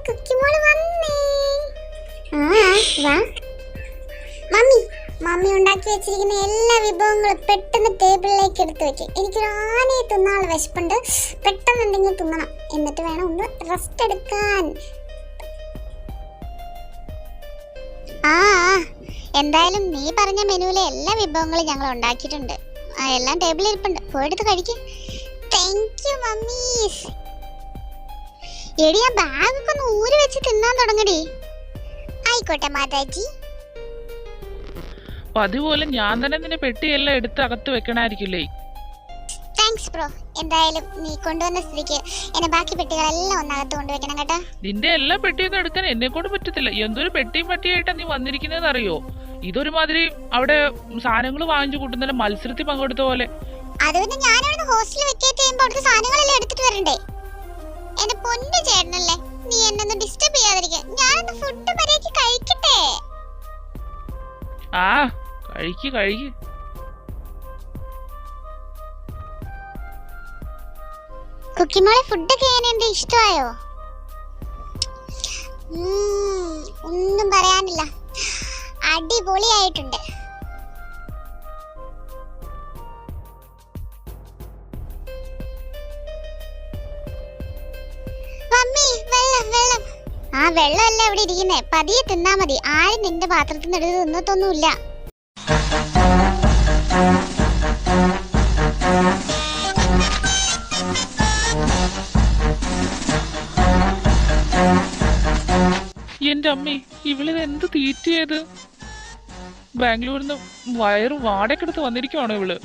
കുക്കിമോള് വന്നേ. വാ mummy. Mummy ഉണ്ടാക്കി വെച്ചിരിക്കുന്ന എല്ലാ വിഭവങ്ങളും പെട്ടെന്ന് ടേബിളിലേക്ക് എടുത്ത് വെക്കും. എനിക്കൊരു ആനയെ തിന്നാനുള്ള വിശപ്പുണ്ട്. പെട്ടെന്ന് എന്തെങ്കിലും തിന്നണം, എന്നിട്ട് വേണം ഒന്ന് റെസ്റ്റ് എടുക്കാൻ. എന്തായാലും നീ പറഞ്ഞ മെനുവിലെ എല്ലാ വിഭവങ്ങളും ഞങ്ങൾ ഉണ്ടാക്കിയിട്ടുണ്ട്. എല്ലാം ടേബിളിൽ ഇരിപ്പുണ്ട്, പോയെടുത്ത് കഴിക്കും. Thank you mummy. എടി ആ ബാഗൊക്കെ ഒന്ന് ഊരി വെച്ച് തിന്നാൻ തുടങ്ങടി. ആയിക്കോട്ടെ മാതാജി. അതുപോലെ ഞാൻ തന്നെ നിന്റെ പെട്ടിയെല്ലാം എടുത്ത് അകത്ത് വെക്കണായിരിക്കില്ലേ? Thanks bro. എന്തായാലും നീ കൊണ്ടുവന്ന സ്ഥിതിക്ക് എന്നെ ബാക്കി പെട്ടികളെല്ലാം ഒന്നകത്ത് കൊണ്ടുവെക്കണം കേട്ടോ. നിന്റെ എല്ലാ പെട്ടിയൊന്നും എടുക്കാൻ എന്നെ കൊണ്ട് പറ്റത്തില്ല. എന്തൊരു പെട്ടിയായിട്ടാ നീ വന്നിരിക്കുന്നതെന്ന് അറിയോ? ഇതൊരുമാതിരി അവിടെ സാധനങ്ങൾ വാങ്ങിച്ചു കൂട്ടുന്ന മത്സരത്തിൽ പങ്കെടുത്ത പോലെ. അത് പിന്നെ ഞാനവിടെ ഹോസ്റ്റലിൽ വെക്കേറ്റ് ചെയ്യുമ്പോ അവിടുത്തെ സാധനങ്ങളെല്ലാം എടുത്തിട്ട് വരണ്ടേ? എന്റെ പൊന്നു ചേട്ടനല്ലേ, നീ എന്നെ ഡിസ്റ്റർബ് ചെയ്യാതിരിക്കാൻ. ഞാനൊന്ന് ഫുഡ് മര്യാദയ്ക്ക് കഴിക്കട്ടെ. കഴിക്ക്. കുക്കിമോളെ ഫുഡൊക്കെ എങ്ങനെ ഇഷ്ടമായോ? ഒന്നും പറയാനില്ല, അടിപൊളിയായിട്ടുണ്ട്. മമ്മി വെള്ളം. വെള്ളമല്ല ഇവിടെ ഇരിക്കുന്നേ, പതിയെ തിന്നാ മതി. ആരും നിന്റെ പാത്രത്തിൽ നിന്ന് എടുത്ത് തിന്നത്തൊന്നുമില്ല. എന്റെ അമ്മേ, ഇവളിത് എന്ത് തീറ്റിയത്? ബാംഗ്ലൂരിൽ നിന്ന് വയറ് വാടകയ്ക്കെടുത്ത് വന്നിരിക്കുവാണോ ഇവള്?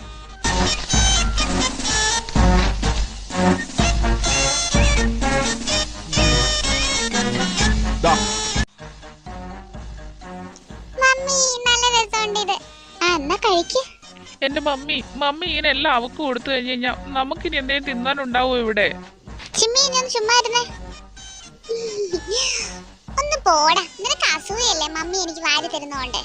എന്റെ മമ്മി ഇങ്ങനെ എല്ലാം അവക്ക് കൊടുത്തു കഴിഞ്ഞു കഴിഞ്ഞാ നമുക്കിനി എന്തെങ്കിലും തിന്നാനുണ്ടാവോ ഇവിടെ? ഒന്ന് പോടാ, നിനക്ക് അസൂയല്ലേ മമ്മി എനിക്ക് വാരി തരുന്നോണ്ട്.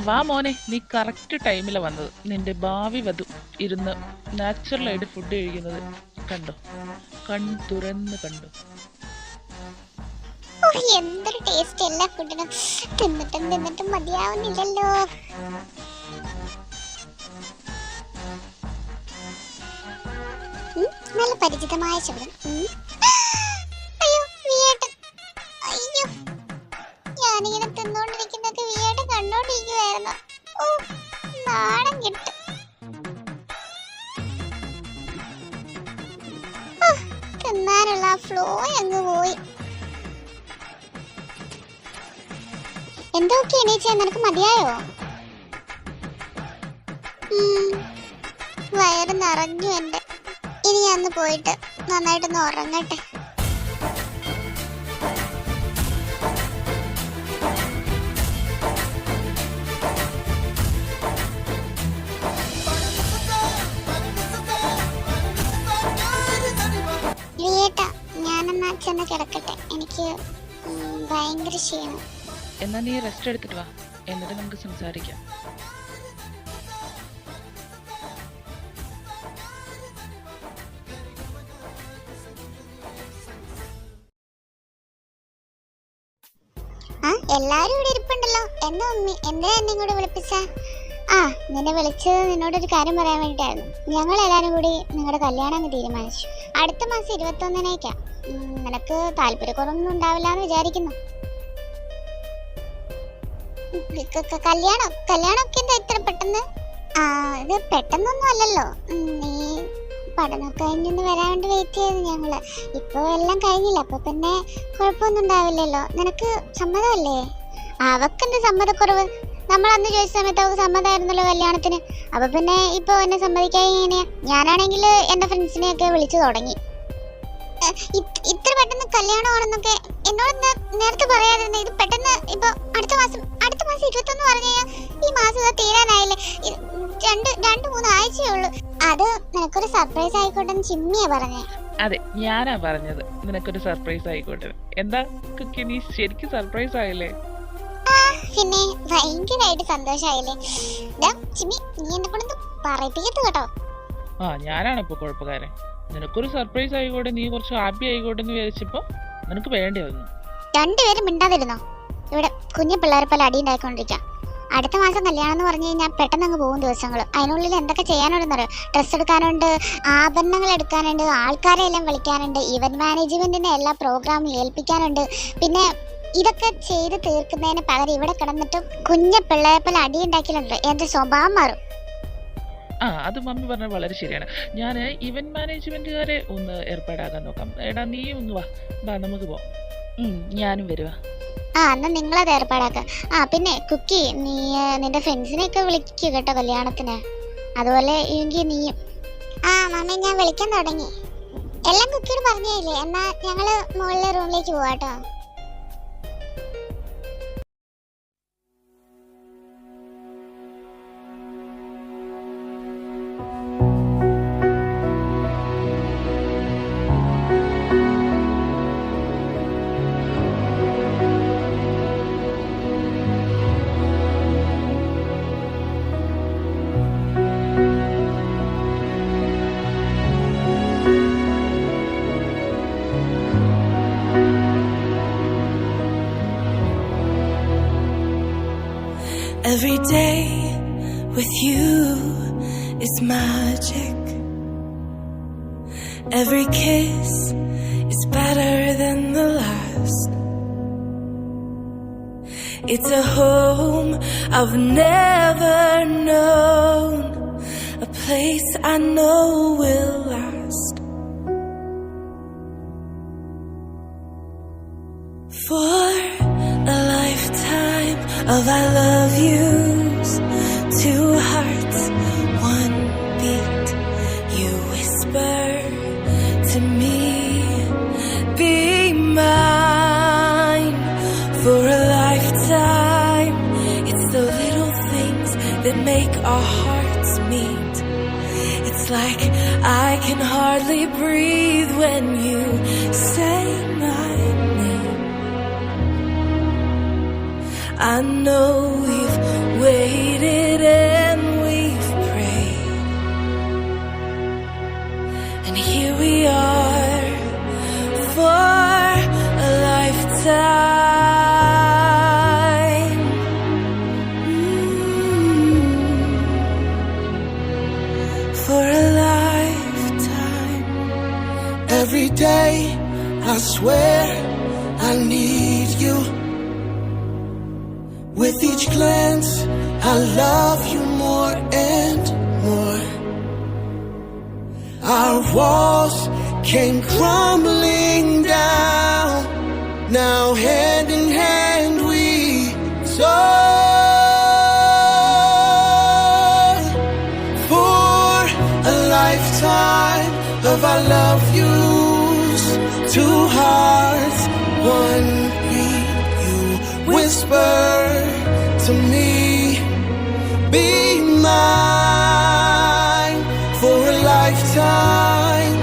വാ മോനെ, നീ കറക്റ്റ് ടൈമിലാ വന്നത്. നിന്റെ ഭാവി വധു ഇരുന്ന് നാച്ചുറലായിട്ട് ഫുഡ് കഴിക്കുന്നത് കണ്ടോ? തുറന്ന് കണ്ടോ? എന്തൊരു ടേസ്റ്റ്! എല്ലാ ഫുഡിനും തിന്നിട്ടും മതിയാവുന്നില്ലല്ലോ. നല്ല പരിചിതമായ ശബ്ദം. അയ്യോ, ഞാനിങ്ങനെ തിന്നോണ്ടിരിക്കുന്നൊക്കെ വിയേട്ടൻ കണ്ടോണ്ടിരിക്കുവായിരുന്നു. നാണം കിട്ടും. തിന്നാനുള്ള ഫ്ലോ അങ്ങ് പോയി. എന്തൊക്കെ എണീച്ചാ, നിനക്ക് മതിയായോ? വയറ് നിറഞ്ഞു എന്റെ. ഇനി ഞാൻ പോയിട്ട് നന്നായിട്ടൊന്ന് ഉറങ്ങട്ടെ. ലിയേട്ടാ, ഞാനെന്നാ ചെന്ന് കിടക്കട്ടെ. എനിക്ക് ഭയങ്കര ക്ഷീണം. എന്നാ നീ റെസ്റ്റ് എടുത്തിട്ട് വാ, എന്നിട്ട് നമുക്ക് സംസാരിക്കാം. എല്ലാരും ഇവിടെ ഇരിപ്പുണ്ടല്ലോ. എന്താ മമ്മി, എന്തിനാ എന്നെ ഇങ്ങോട്ട് വിളിപ്പിച്ച? നിന്നെ വിളിച്ചത് നിന്നോടൊരു കാര്യം പറയാൻ വേണ്ടിയിട്ടായിരുന്നു. ഞങ്ങൾ എല്ലാരും കൂടി നിങ്ങളുടെ കല്യാണം അങ്ങ് തീരുമാനിച്ചു. അടുത്ത മാസം 21-നേക്കാ. നിനക്ക് താല്പര്യക്കുറവൊന്നും ഉണ്ടാവില്ല എന്ന് വിചാരിക്കുന്നു. കല്യാണമൊക്കെ എന്താ ഇത്ര പെട്ടെന്ന്? ഇത് പെട്ടെന്നൊന്നും അല്ലല്ലോ. നീ പഠനമൊക്കെ കഴിഞ്ഞൊന്ന് വരാൻ വേണ്ടി വെയിറ്റ് ചെയ്ത് ഞങ്ങള്. ഇപ്പൊ എല്ലാം കഴിഞ്ഞില്ല, അപ്പൊ പിന്നെ കുഴപ്പമൊന്നും ഉണ്ടാവില്ലല്ലോ. നിനക്ക് സമ്മതമല്ലേ? അവക്കെന്ത് സമ്മതക്കുറവ്? നമ്മൾ അന്ന് ചോദിച്ച സമയത്ത് അവർക്ക് സമ്മതമായിരുന്നല്ലോ കല്യാണത്തിന്. അപ്പൊ പിന്നെ ഇപ്പൊ എന്നെ സമ്മതിക്കാൻ എങ്ങനെയാ? ഞാനാണെങ്കിൽ എന്റെ ഫ്രണ്ട്സിനെയൊക്കെ വിളിച്ചു തുടങ്ങി. ഇത്ര പെട്ടെന്ന് കല്യാണമാണെന്നൊക്കെ എന്നോട് നേരത്തെ പറയാതിരുന്ന. ഇത് പെട്ടെന്ന് ഇപ്പൊ അടുത്ത മാസം 21 പറഞ്ഞു കഴിഞ്ഞാൽ ഈ മാസം തീരാനായില്ലേ? 2-3 ആഴ്ചയേ ഉള്ളൂ. അത് നിനക്കൊരു സർപ്രൈസ് ആയിക്കോട്ടെ ചിമ്മിയാ പറഞ്ഞേ. അതെ, ഞാനാ പറഞ്ഞത് നിനക്കൊരു സർപ്രൈസ് ആയിക്കോട്ടെ. എന്താ കുക്കി, നീ ശരിക്കും സർപ്രൈസ് ആയില്ലേ? പിന്നെ ഭയങ്കരമായിട്ട് സന്തോഷായില്ലേ? ചിമ്മി, നീ എന്നെ കൊണ്ടൊന്ന് പറയിപ്പിക്കരുത് കേട്ടോ. ഞാനാണ് ഇപ്പോൾ കുഴപ്പക്കാരൻ. നിനക്കൊരു സർപ്രൈസ് ആയിക്കോട്ടെ, നീ കുറച്ച് ഹാപ്പി ആയിക്കോട്ടെ എന്ന് വിചാരിച്ചപ്പോൾ നിനക്ക് വേണ്ടി വന്നു. രണ്ടുപേരും മിണ്ടാതിരുന്നോ? ഇവിടെ കുഞ്ഞു പിള്ളേരെ പോലെ അടി ഉണ്ടായിക്കൊണ്ടിരിക്കാം. അടുത്ത മാസം കല്യാണം എന്ന് പറഞ്ഞു കഴിഞ്ഞാൽ പെട്ടെന്ന് അങ്ങ് പോകും ദിവസങ്ങൾ. അതിനുള്ളിൽ എന്തൊക്കെ ചെയ്യാനുണ്ടെന്നറിയോ? ഡ്രസ്സ് എടുക്കാനുണ്ട്, ആഭരണങ്ങൾ എടുക്കാനുണ്ട്, ആൾക്കാരെ എല്ലാം വിളിക്കാനുണ്ട്, ഇവന്റ് മാനേജ്മെന്റിന്റെ എല്ലാ പ്രോഗ്രാമും ഏൽപ്പിക്കാനുണ്ട്. പിന്നെ ഇതൊക്കെ ചെയ്ത് തീർക്കുന്നതിന് പകരം ഇവിടെ കിടന്നിട്ടും കുഞ്ഞു പിള്ളേരെ പോലെ അടി ഉണ്ടാക്കിയിട്ടുണ്ട്. എന്റെ സ്വഭാവം മാറും. അത് മമ്മി പറഞ്ഞത് വളരെ ശരിയാണ്. ഞാൻ ഇവന്റ് മാനേജ്മെന്റുകാരെ ഒന്ന് ഏർപ്പാടാക്കാൻ നോക്കാം. എടാ നീ ഒന്ന് വാ, നമുക്ക് പോവാം. ഞാനും വരുവാ. എന്നാ നിങ്ങളത് ഏർപ്പാടാക്ക. പിന്നെ കുക്കി, നീ നിന്റെ ഫ്രണ്ട്സിനെയൊക്കെ വിളിക്കുക കേട്ടോ കല്യാണത്തിന്. അതുപോലെ എങ്കിൽ നീയും. മമ്മി ഞാൻ വിളിക്കാൻ തുടങ്ങി. എല്ലാം കുക്കിയോട് പറഞ്ഞില്ലേ? എന്നാ ഞങ്ങള് മുകളിലെ റൂമിലേക്ക് പോവാട്ടോ. Every day with you is magic. Every kiss is better than the last. It's a home I've never known, a place I know will last. For a lifetime of I love yous, two hearts, one beat. You whisper to me, be mine. For a lifetime, it's the little things that make our hearts meet. It's like I can hardly breathe when you say my name. I know we've waited and we've prayed, and here we are for a lifetime. For a lifetime. Every day I swear I need you. With each glance, I love you more and more. Our walls came crumbling down. Now hand in hand we soar. For a lifetime of I love yous, two hearts, one beat. You whisper to me, be mine. For a lifetime,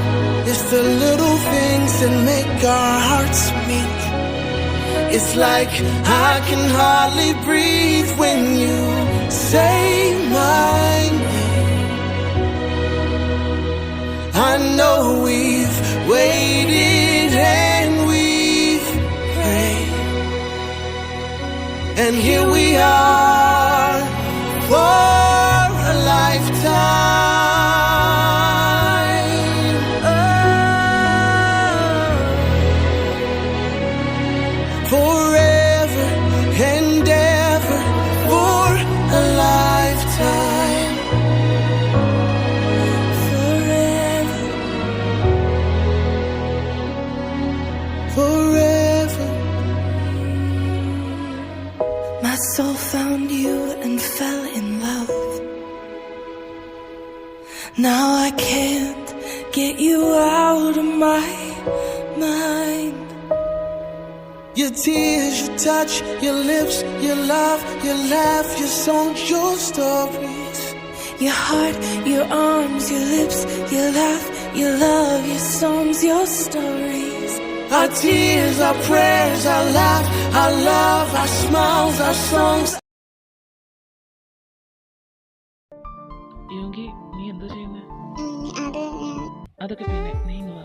it's the little things that make our hearts meet. It's like I can hardly breathe when you say my name. I know we've waited and we've prayed, and here we are for a lifetime. Forever and ever for a lifetime. Forever. Forever. My soul found you and fell in love. Now I can't get you out of my mind. Your tears, your touch, your lips, your love, your laugh, your songs, your stories. Your heart, your arms, your lips, your laugh, your love, your songs, your stories. Our tears, our prayers, our laugh, our love, our smiles, our songs. യോങ്കി, നീ എന്താ ചെയ്യുന്നത്? അതൊക്കെ പിന്നെ നീങ്ങുക.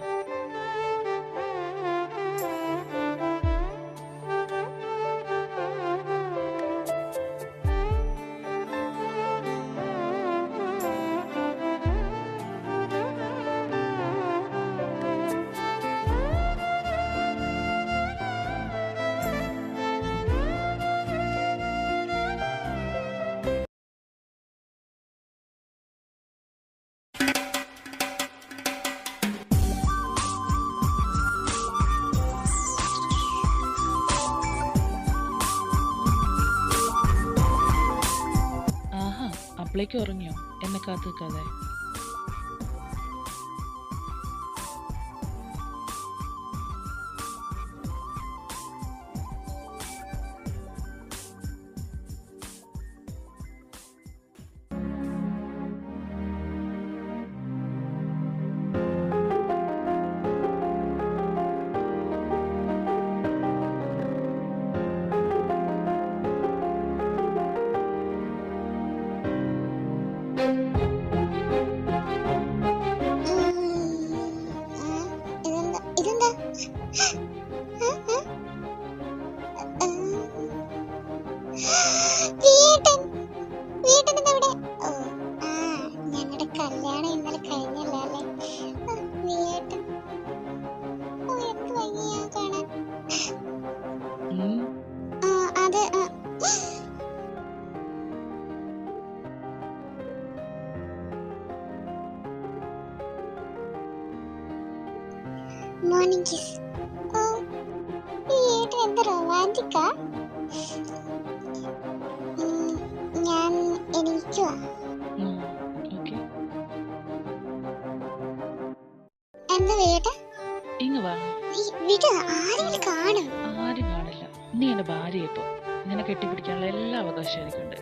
ആഹാ, അപ്പളേക്ക് ഉറങ്ങിയോ? എന്നെ കാത്തു നിൽക്കാതെ. ഇതെന്താ? വീട്ടൻ വീട്ടൻ ഇവിടെ. ഓ ആ, ഞങ്ങളുടെ കല്യാണം ഇന്നലെ കഴിഞ്ഞല്ലോ അല്ലേ? വീട്ടൻ. ഓ എനിക്ക് ഭംഗിയാ കാണാൻ. ഉം. ആ അത് മോർണിംഗ് കിസ്. ഓ ഈ ഏട്ടൻ എന്ത് റൊമാൻറ്റിക്കാ. ഞാൻ എണീക്കുവാ. ഓക്കെ, എന്താ വീട്ട? ഇങ്ങ് വാ. വീട്ട ആരെങ്കിലും കാണും? ആരും കാണില്ല. നീ എന്റെ ഭാര്യ. ഇപ്പൊ നിന്നെ കെട്ടിപ്പിടിക്കാനുള്ള എല്ലാ അവകാശം എനിക്കുണ്ട്.